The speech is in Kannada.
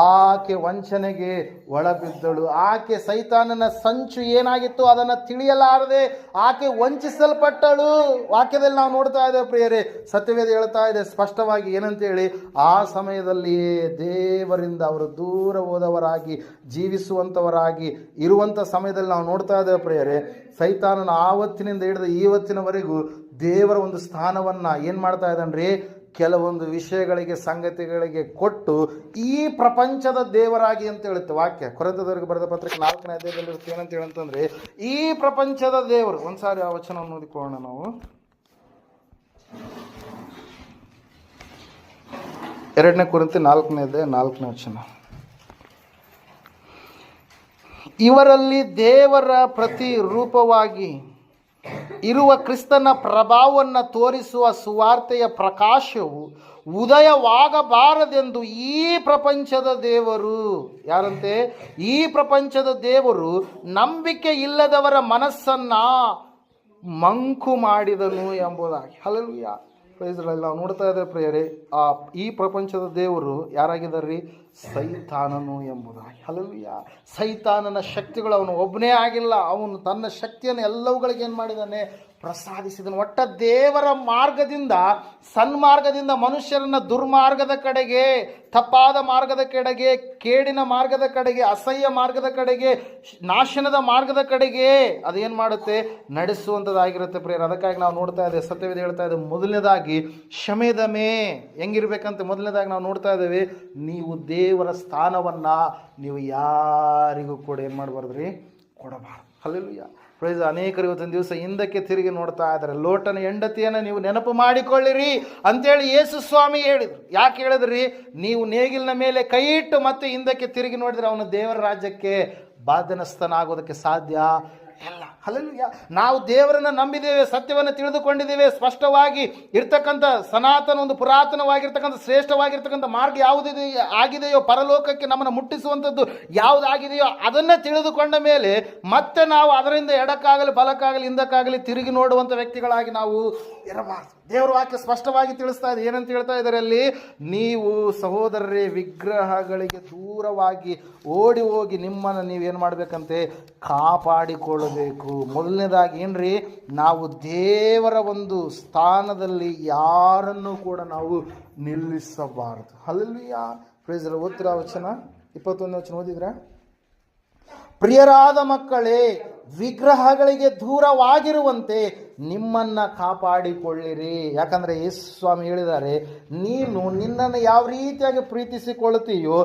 ಆಕೆ ವಂಚನೆಗೆ ಒಳಬಿದ್ದಳು. ಆಕೆ ಸೈತಾನನ ಸಂಚು ಏನಾಗಿತ್ತು ಅದನ್ನು ತಿಳಿಯಲಾರದೆ ಆಕೆ ವಂಚಿಸಲ್ಪಟ್ಟಳು. ವಾಕ್ಯದಲ್ಲಿ ನಾವು ನೋಡ್ತಾ ಇದ್ದೇವೆ ಪ್ರಿಯರೇ, ಸತ್ಯವೇದ ಹೇಳ್ತಾ ಇದೆ ಸ್ಪಷ್ಟವಾಗಿ ಏನಂತೇಳಿ, ಆ ಸಮಯದಲ್ಲಿಯೇ ದೇವರಿಂದ ಅವರು ದೂರ ಹೋದವರಾಗಿ ಜೀವಿಸುವಂಥವರಾಗಿ ಇರುವಂಥ ಸಮಯದಲ್ಲಿ ನಾವು ನೋಡ್ತಾ ಇದ್ದೇವೆ ಪ್ರಿಯರೇ, ಸೈತಾನನ ಆವತ್ತಿನಿಂದ ಹಿಡಿದು ಇವತ್ತಿನವರೆಗೂ ದೇವರ ಒಂದು ಸ್ಥಾನವನ್ನು ಏನು ಮಾಡ್ತಾ ಇದ್ದಾನ್ರಿ, ಕೆಲವೊಂದು ವಿಷಯಗಳಿಗೆ ಸಂಗತಿಗಳಿಗೆ ಕೊಟ್ಟು ಈ ಪ್ರಪಂಚದ ದೇವರಾಗಿ ಅಂತ ಹೇಳುತ್ತೆ ವಾಕ್ಯ. ಕೊರಿಂಥದವರಿಗೆ ಬರೆದ ಪತ್ರಿಕೆ 4ನೇ ಅಧ್ಯಾಯದಲ್ಲಿ ಏನಂತ ಹೇಳಂತಂದ್ರೆ, ಈ ಪ್ರಪಂಚದ ದೇವರು. ಒಂದ್ಸಾರಿ ಆ ವಚನವನ್ನು ಓದಿಕೊಳ್ಳೋಣ ನಾವು. 2 ಕೊರಿಂಥ 4ನೇ ಅಧ್ಯಾಯ 4ನೇ ವಚನ. ಇವರಲ್ಲಿ ದೇವರ ಪ್ರತಿರೂಪವಾಗಿ ಇರುವ ಕ್ರಿಸ್ತನ ಪ್ರಭಾವವನ್ನು ತೋರಿಸುವ ಸುವಾರ್ತೆಯ ಪ್ರಕಾಶವು ಉದಯವಾಗಬಾರದೆಂದು ಈ ಪ್ರಪಂಚದ ದೇವರು, ಯಾರಂತೆ, ಈ ಪ್ರಪಂಚದ ದೇವರು ನಂಬಿಕೆ ಇಲ್ಲದವರ ಮನಸ್ಸನ್ನು ಮಂಕು ಮಾಡಿದನು ಎಂಬುದಾಗಿ. Hallelujah, praise the Lord. ನಾವು ನೋಡ್ತಾ ಇದ್ದೇವೆ ಪ್ರಿಯರೇ, ಈ ಪ್ರಪಂಚದ ದೇವರು ಯಾರಾಗಿದ್ದಾರೆ? ಸೈತಾನನು ಎಂಬುದಾಗಿ. ಹಲ್ಲೆಲೂಯಾ. ಸೈತಾನನ ಶಕ್ತಿಗಳು ಅವನು ಒಬ್ಬನೇ ಆಗಿಲ್ಲ, ಅವನು ತನ್ನ ಶಕ್ತಿಯನ್ನು ಎಲ್ಲವುಗಳಿಗೆ ಏನು ಮಾಡಿದ್ದಾನೆ? ಪ್ರಸಾದಿಸಿದನು. ಒಟ್ಟ ದೇವರ ಮಾರ್ಗದಿಂದ, ಸನ್ಮಾರ್ಗದಿಂದ ಮನುಷ್ಯರನ್ನ ದುರ್ಮಾರ್ಗದ ಕಡೆಗೆ, ತಪ್ಪಾದ ಮಾರ್ಗದ ಕಡೆಗೆ, ಕೇಡಿನ ಮಾರ್ಗದ ಕಡೆಗೆ, ಅಸಹ್ಯ ಮಾರ್ಗದ ಕಡೆಗೆ, ನಾಶನದ ಮಾರ್ಗದ ಕಡೆಗೆ ಅದೇನು ಮಾಡುತ್ತೆ? ನಡೆಸುವಂಥದ್ದಾಗಿರುತ್ತೆ ಪ್ರಿಯರು. ಅದಕ್ಕಾಗಿ ನಾವು ನೋಡ್ತಾ ಇದ್ದೇವೆ, ಸತ್ಯವೇದ ಹೇಳ್ತಾ ಇದ್ದೇವೆ, ಮೊದಲನೇದಾಗಿ ಶಮೆದಮೆ ಹೆಂಗಿರ್ಬೇಕಂತ ಮೊದಲನೇದಾಗಿ ನಾವು ನೋಡ್ತಾ ಇದ್ದೇವೆ, ನೀವು ದೇವರ ಸ್ಥಾನವನ್ನು ನೀವು ಯಾರಿಗೂ ಕೂಡ ಏನು ಮಾಡಬಾರ್ದ್ರಿ? ಕೊಡಬಾರ್ದು. ಹಲ್ಲೆಲೂಯಾ. ಪ್ರೈಸ್. ಅನೇಕರು ಇವತ್ತಿನ ದಿವಸ ಹಿಂದಕ್ಕೆ ತಿರುಗಿ ನೋಡ್ತಾ ಇದ್ದಾರೆ. ಲೋಟನ ಹೆಂಡತಿಯನ್ನು ನೀವು ನೆನಪು ಮಾಡಿಕೊಳ್ಳಿರಿ ಅಂತೇಳಿ ಯೇಸು ಸ್ವಾಮಿ ಹೇಳಿದ್ರು. ಯಾಕೆ ಹೇಳಿದ್ರಿ? ನೀವು ನೇಗಿಲಿನ ಮೇಲೆ ಕೈ ಇಟ್ಟು ಮತ್ತೆ ಹಿಂದಕ್ಕೆ ತಿರುಗಿ ನೋಡಿದ್ರೆ ಅವನು ದೇವರ ರಾಜ್ಯಕ್ಕೆ ಬಾಧ್ಯಸ್ಥನಾಗೋದಕ್ಕೆ ಸಾಧ್ಯ ಇಲ್ಲ. ಹಲ್ಲೆಲೂಯಾ. ನಾವು ದೇವರನ್ನು ನಂಬಿದ್ದೇವೆ, ಸತ್ಯವನ್ನು ತಿಳಿದುಕೊಂಡಿದ್ದೇವೆ, ಸ್ಪಷ್ಟವಾಗಿ ಇರ್ತಕ್ಕಂಥ ಸನಾತನ ಒಂದು ಪುರಾತನವಾಗಿರ್ತಕ್ಕಂಥ ಶ್ರೇಷ್ಠವಾಗಿರ್ತಕ್ಕಂಥ ಮಾರ್ಗ ಯಾವುದಿದೆ ಆಗಿದೆಯೋ, ಪರಲೋಕಕ್ಕೆ ನಮ್ಮನ್ನು ಮುಟ್ಟಿಸುವಂಥದ್ದು ಯಾವುದಾಗಿದೆಯೋ ಅದನ್ನು ತಿಳಿದುಕೊಂಡ ಮೇಲೆ ಮತ್ತೆ ನಾವು ಅದರಿಂದ ಎಡಕ್ಕಾಗಲಿ ಬಲಕ್ಕಾಗಲಿ ಹಿಂದಕ್ಕಾಗಲಿ ತಿರುಗಿ ನೋಡುವಂಥ ವ್ಯಕ್ತಿಗಳಾಗಿ ನಾವು ಇರಬಾರ್ದು. ದೇವರ ವಾಕ್ಯ ಸ್ಪಷ್ಟವಾಗಿ ತಿಳಿಸ್ತಾ ಇದೆ. ಏನಂತ ಹೇಳ್ತಾ ಇದ್ದಾರೆ ಅಲ್ಲಿ? ನೀವು ಸಹೋದರರೇ ವಿಗ್ರಹಗಳಿಗೆ ದೂರವಾಗಿ ಓಡಿ ಹೋಗಿ ನಿಮ್ಮನ್ನು ನೀವೇನು ಮಾಡಬೇಕಂತೆ? ಕಾಪಾಡಿಕೊಳ್ಳಬೇಕು. ಮೊದಲನೇದಾಗಿ ಏನ್ರಿ? ನಾವು ದೇವರ ಒಂದು ಸ್ಥಾನದಲ್ಲಿ ಯಾರನ್ನು ಕೂಡ ನಾವು ನಿಲ್ಲಿಸಬಾರದು. ಹಲ್ಲೆಲೂಯಾ. Praise the lord. ಓದ್ತಿರಾ ವಚನ 21ನೇ ವಚನ ಓದಿದ್ರೆ, ಪ್ರಿಯರಾದ ಮಕ್ಕಳೇ, ವಿಗ್ರಹಗಳಿಗೆ ದೂರವಾಗಿರುವಂತೆ ನಿಮ್ಮನ್ನು ಕಾಪಾಡಿಕೊಳ್ಳಿರಿ. ಯಾಕಂದರೆ ಯೇಸು ಸ್ವಾಮಿ ಹೇಳಿದ್ದಾರೆ, ನೀನು ನಿನ್ನನ್ನು ಯಾವ ರೀತಿಯಾಗಿ ಪ್ರೀತಿಸಿಕೊಳ್ಳುತ್ತೀಯೋ